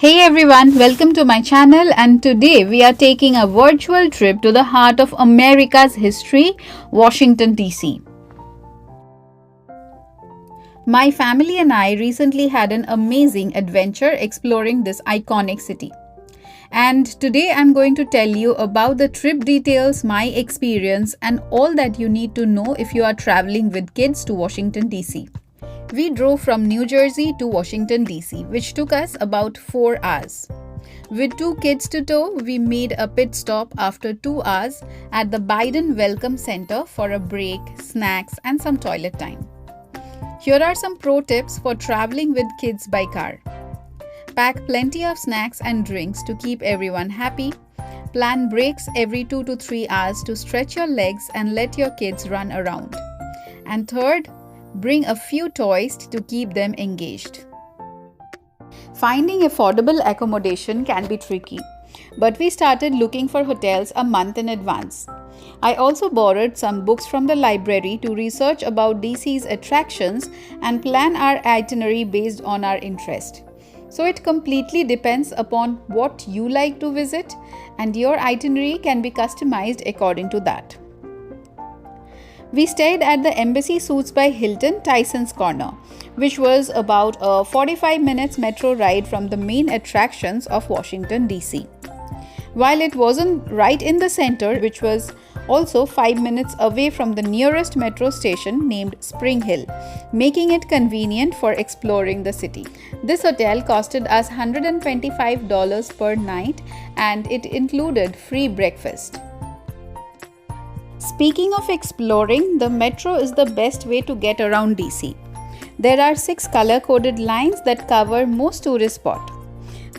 Hey everyone, welcome to my channel, and today we are taking a virtual trip to the heart of America's history, Washington DC. My family and I recently had an amazing adventure exploring this iconic city. And today I'm going to tell you about the trip details, my experience, and all that you need to know if you are traveling with kids to Washington DC. We drove from New Jersey to Washington DC, which took us about 4 hours. With 2 kids to tow, we made a pit stop after 2 hours at the Biden Welcome Center for a break, snacks, and some toilet time. Here are some pro tips for traveling with kids by car. Pack plenty of snacks and drinks to keep everyone happy. Plan breaks every 2 to 3 hours to stretch your legs and let your kids run around. And third, bring a few toys to keep them engaged. Finding affordable accommodation can be tricky, but we started looking for hotels a month in advance. I also borrowed some books from the library to research about DC's attractions and plan our itinerary based on our interest. So it completely depends upon what you like to visit, and your itinerary can be customized according to that. We stayed at the Embassy Suites by Hilton, Tyson's Corner, which was about a 45 minutes metro ride from the main attractions of Washington, DC. While it wasn't right in the center, which was also 5 minutes away from the nearest metro station named Spring Hill, making it convenient for exploring the city. This hotel costed us $125 per night, and it included free breakfast. Speaking of exploring, the metro is the best way to get around DC. There are 6 color-coded lines that cover most tourist spots.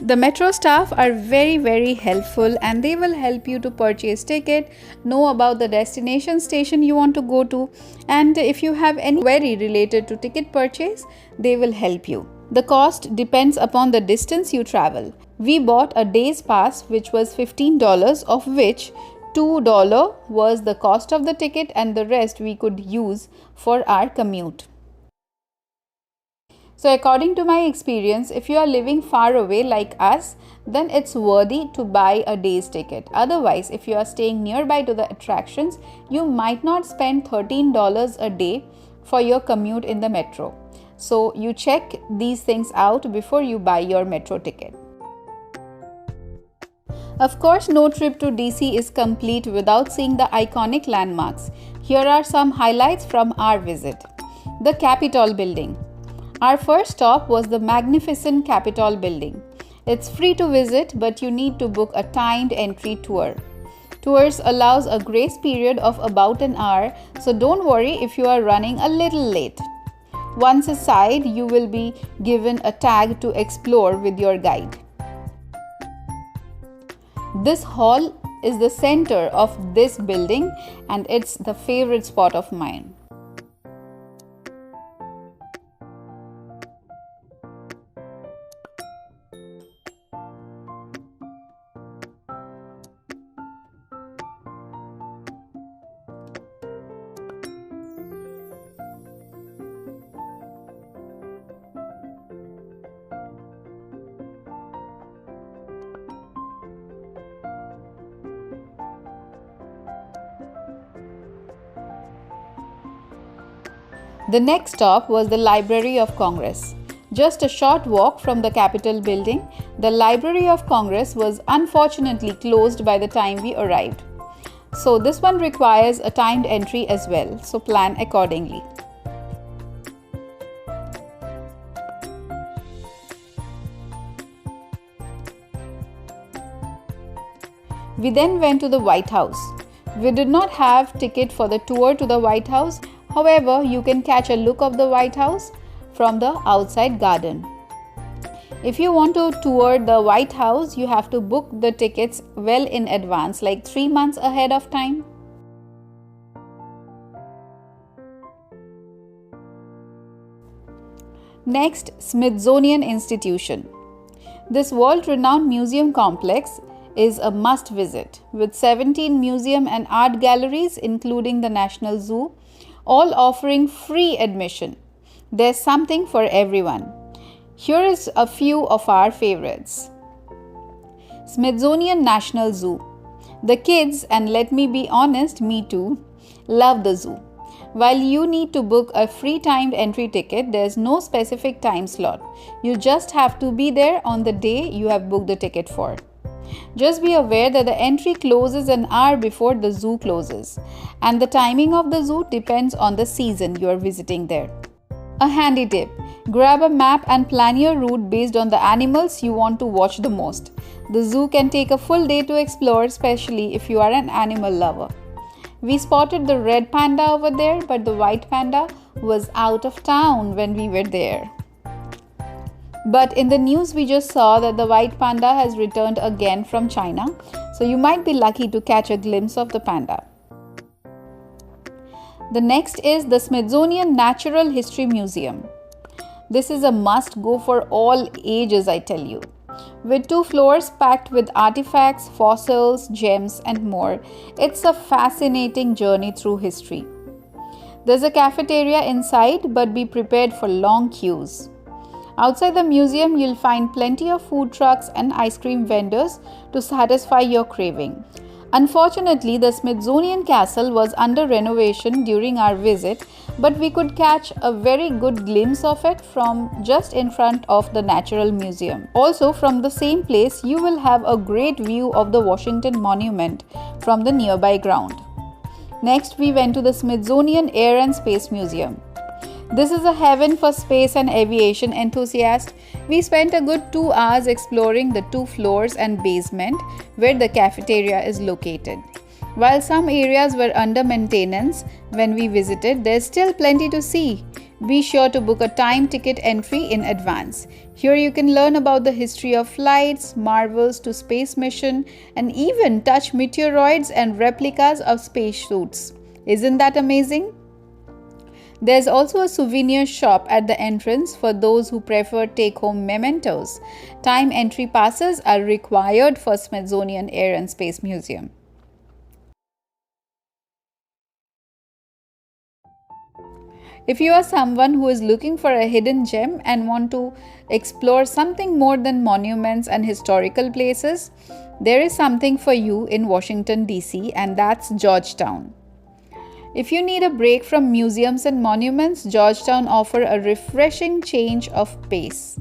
The metro staff are very helpful, and they will help you to purchase ticket, know about the destination station you want to go to, and if you have any query related to ticket purchase, they will help you. The cost depends upon the distance you travel. We bought a day's pass which was $15, of which $2 was the cost of the ticket, and the rest we could use for our commute. So according to my experience, if you are living far away like us, then it's worthy to buy a day's ticket. Otherwise, if you are staying nearby to the attractions, you might not spend $13 a day for your commute in the metro. So you check these things out before you buy your metro ticket. Of course, no trip to DC is complete without seeing the iconic landmarks. Here are some highlights from our visit. The Capitol Building. Our first stop was the magnificent Capitol Building. It's free to visit, but you need to book a timed entry tour. Tours allows a grace period of about an hour, so don't worry if you are running a little late. Once inside, you will be given a tag to explore with your guide. This hall is the center of this building, and it's the favorite spot of mine. The next stop was the Library of Congress. Just a short walk from the Capitol Building, the Library of Congress was unfortunately closed by the time we arrived. So this one requires a timed entry as well, so plan accordingly. We then went to the White House. We did not have ticket for the tour to the White House. However, you can catch a look of the White House from the outside garden. If you want to tour the White House, you have to book the tickets well in advance, like 3 months ahead of time. Next, Smithsonian Institution. This world-renowned museum complex is a must visit, with 17 museum and art galleries including the National Zoo, all offering free admission. There's something for everyone. Here is a few of our favorites. Smithsonian National Zoo. The kids, and let me be honest, me too, love the zoo. While you need to book a free timed entry ticket, there is no specific time slot. You just have to be there on the day you have booked the ticket for. Just be aware that the entry closes an hour before the zoo closes, and the timing of the zoo depends on the season you are visiting there. A handy tip: grab a map and plan your route based on the animals you want to watch the most. The zoo can take a full day to explore, especially if you are an animal lover. We spotted the red panda over there, but the white panda was out of town when we were there. But in the news, we just saw that the white panda has returned again from China, so you might be lucky to catch a glimpse of the panda. The next is the Smithsonian Natural History Museum. This is a must go for all ages, I tell you. With 2 floors packed with artifacts, fossils, gems, and more, it's a fascinating journey through history. There's a cafeteria inside, but be prepared for long queues. Outside the museum, you'll find plenty of food trucks and ice cream vendors to satisfy your craving. Unfortunately, the Smithsonian Castle was under renovation during our visit, but we could catch a very good glimpse of it from just in front of the Natural Museum. Also, from the same place, you will have a great view of the Washington Monument from the nearby ground. Next, we went to the Smithsonian Air and Space Museum. This is a heaven for space and aviation enthusiasts. We spent a good 2 hours exploring the 2 floors and basement where the cafeteria is located. While some areas were under maintenance when we visited, there's still plenty to see. Be sure to book a time ticket entry in advance. Here you can learn about the history of flights, marvels to space mission, and even touch meteoroids and replicas of spacesuits. Isn't that amazing? There's also a souvenir shop at the entrance for those who prefer take-home mementos. Time entry passes are required for Smithsonian Air and Space Museum. If you are someone who is looking for a hidden gem and want to explore something more than monuments and historical places, there is something for you in Washington, D.C., and that's Georgetown. If you need a break from museums and monuments, Georgetown offers a refreshing change of pace.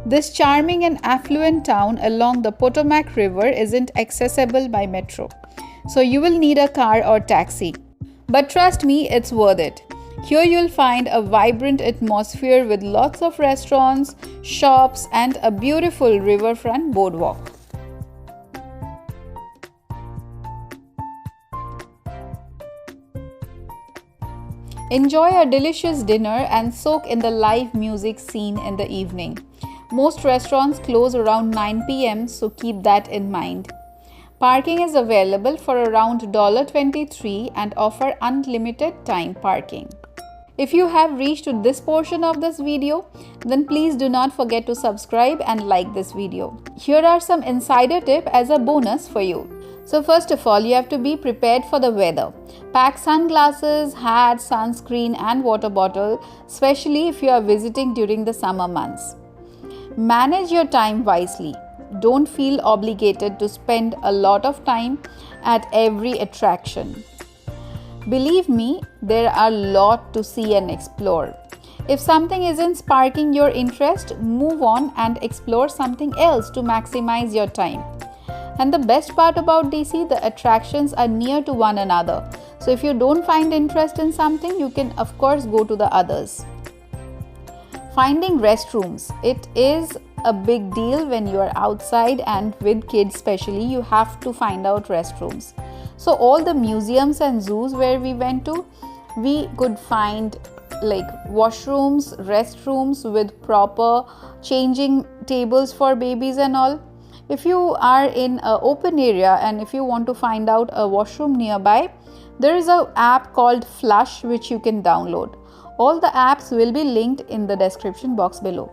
This charming and affluent town along the Potomac River isn't accessible by metro, so you will need a car or taxi. But trust me, it's worth it. Here you'll find a vibrant atmosphere with lots of restaurants, shops, and a beautiful riverfront boardwalk. Enjoy a delicious dinner and soak in the live music scene in the evening. Most restaurants close around 9 p.m., so keep that in mind. Parking is available for around $23 and offer unlimited time parking. If you have reached to this portion of this video, then please do not forget to subscribe and like this video. Here are some insider tips as a bonus for you. So first of all, you have to be prepared for the weather. Pack sunglasses, hat, sunscreen and water bottle, especially if you are visiting during the summer months. Manage your time wisely. Don't feel obligated to spend a lot of time at every attraction. Believe me, there are a lot to see and explore. If something isn't sparking your interest, move on and explore something else to maximize your time. And the best part about DC, the attractions are near to one another. So if you don't find interest in something, you can of course go to the others. Finding restrooms. It is a big deal when you are outside, and with kids especially, you have to find out restrooms. So all the museums and zoos where we went to, we could find like washrooms, restrooms with proper changing tables for babies and all. If you are in an open area and if you want to find out a washroom nearby, there is an app called Flush which you can download. All the apps will be linked in the description box below.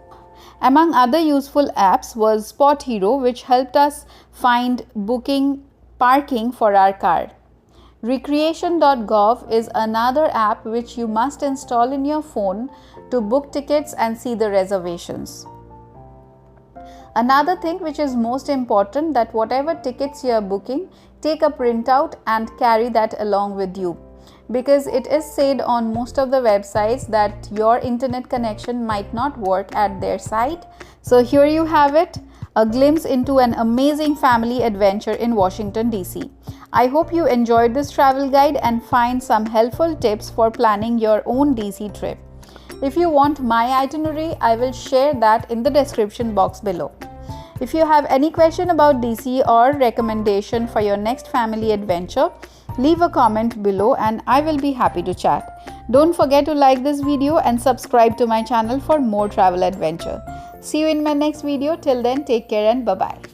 Among other useful apps was Spot Hero, which helped us find booking parking for our car. Recreation.gov is another app which you must install in your phone to book tickets and see the reservations. Another thing which is most important, that whatever tickets you are booking, take a printout and carry that along with you, because it is said on most of the websites that your internet connection might not work at their site. So here you have it, a glimpse into an amazing family adventure in Washington DC. I hope you enjoyed this travel guide and find some helpful tips for planning your own DC trip. If you want my itinerary, I will share that in the description box below. If you have any question about DC or recommendation for your next family adventure, leave a comment below and I will be happy to chat. Don't forget to like this video and subscribe to my channel for more travel adventure. See you in my next video. Till then, take care and bye-bye.